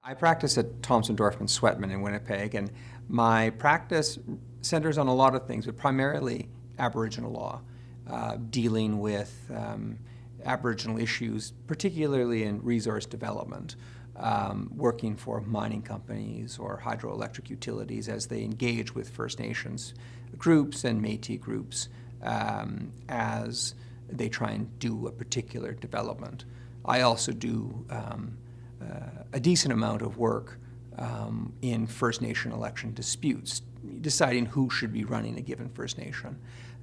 I practice at Thompson, Dorfman, Sweatman in Winnipeg, and my practice centers on a lot of things, but primarily Aboriginal law, dealing with Aboriginal issues, particularly in resource development, working for mining companies or hydroelectric utilities as they engage with First Nations groups and Métis groups as they try and do a particular development. I also do a decent amount of work in First Nation election disputes, deciding who should be running a given First Nation.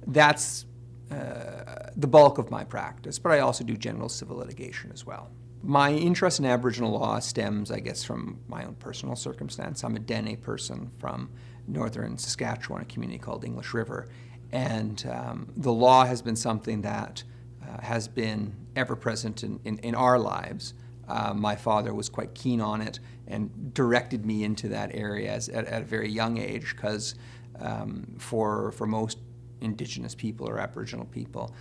That's the bulk of my practice, but I also do general civil litigation as well. My interest in Aboriginal law stems, I guess, from my own personal circumstance. I'm a Dene person from northern Saskatchewan, a community called English River, and the law has been something that has been ever present in our lives. My father was quite keen on it and directed me into that area at a very young age because for most Indigenous people or Aboriginal people,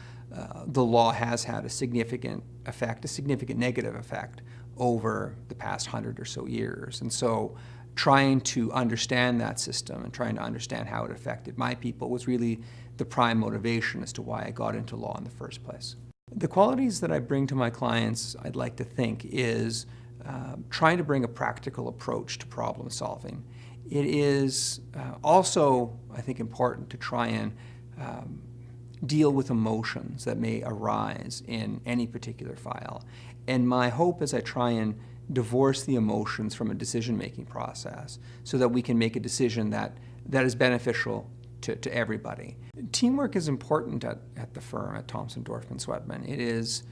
the law has had a significant effect, a significant negative effect over the past 100 or so years. And so trying to understand that system and trying to understand how it affected my people was really the prime motivation as to why I got into law in the first place. The qualities that I bring to my clients, I'd like to think, is trying to bring a practical approach to problem solving. It is also, I think, important to try and deal with emotions that may arise in any particular file. And my hope is I try and divorce the emotions from a decision-making process so that we can make a decision that is beneficial to everybody. Teamwork is important at the firm, at Thompson, Dorfman, Sweatman. It is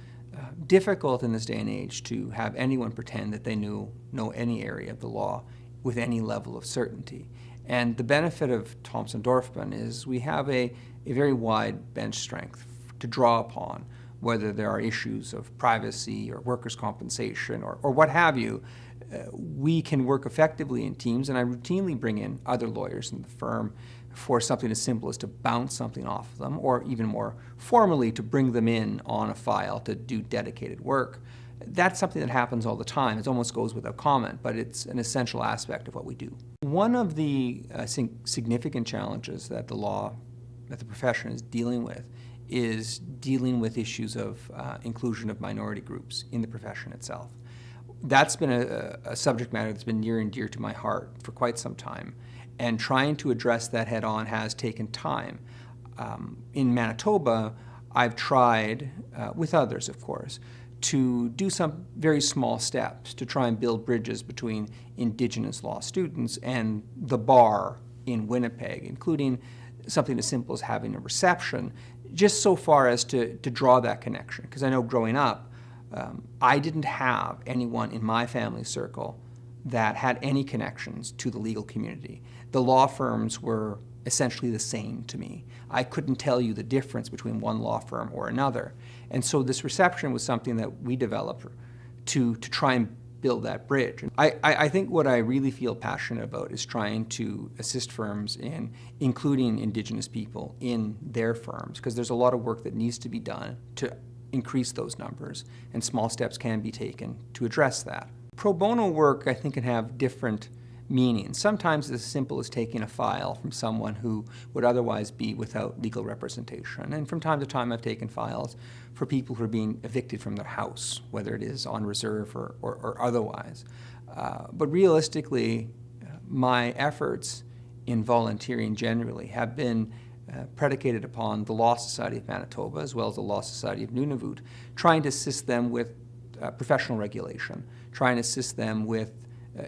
difficult in this day and age to have anyone pretend that they know any area of the law with any level of certainty. And the benefit of Thompson, Dorfman is we have a very wide bench strength to draw upon, whether there are issues of privacy or workers' compensation or what have you. We can work effectively in teams, and I routinely bring in other lawyers in the firm for something as simple as to bounce something off of them, or even more formally to bring them in on a file to do dedicated work. That's something that happens all the time. It almost goes without comment, but it's an essential aspect of what we do. One of the significant challenges that the profession is dealing with issues of inclusion of minority groups in the profession itself. That's been a subject matter that's been near and dear to my heart for quite some time, and trying to address that head on has taken time. In Manitoba, I've tried, with others of course, to do some very small steps to try and build bridges between Indigenous law students and the bar in Winnipeg, including something as simple as having a reception, just so far as to draw that connection. Because I know growing up, I didn't have anyone in my family circle that had any connections to the legal community. The law firms were essentially the same to me. I couldn't tell you the difference between one law firm or another. And so this reception was something that we developed to try and build that bridge. I think what I really feel passionate about is trying to assist firms in including Indigenous people in their firms, because there's a lot of work that needs to be done to increase those numbers, and small steps can be taken to address that. Pro bono work, I think, can have different meanings. Sometimes it's as simple as taking a file from someone who would otherwise be without legal representation. And from time to time, I've taken files for people who are being evicted from their house, whether it is on reserve or otherwise. But realistically, my efforts in volunteering generally have been predicated upon the Law Society of Manitoba as well as the Law Society of Nunavut, trying to assist them with professional regulation, trying to assist them with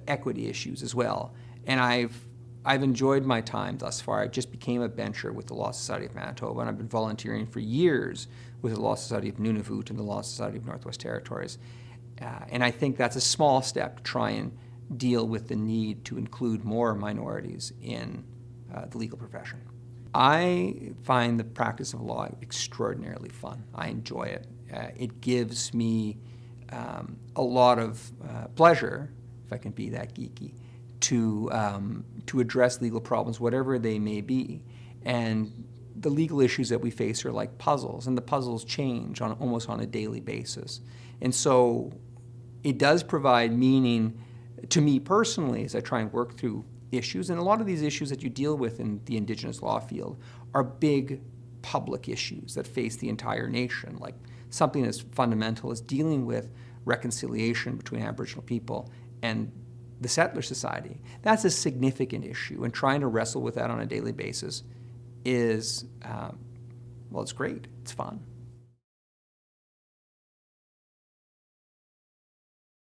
equity issues as well. And I've enjoyed my time thus far. I just became a bencher with the Law Society of Manitoba, and I've been volunteering for years with the Law Society of Nunavut and the Law Society of Northwest Territories. And I think that's a small step to try and deal with the need to include more minorities in the legal profession. I find the practice of law extraordinarily fun. I enjoy it. It gives me a lot of pleasure, if I can be that geeky, to address legal problems, whatever they may be. And the legal issues that we face are like puzzles, and the puzzles change almost on a daily basis. And so it does provide meaning to me personally, as I try and work through issues, and a lot of these issues that you deal with in the Indigenous law field are big public issues that face the entire nation, like something as fundamental as dealing with reconciliation between Aboriginal people and the settler society. That's a significant issue, and trying to wrestle with that on a daily basis is, well, it's great. It's fun.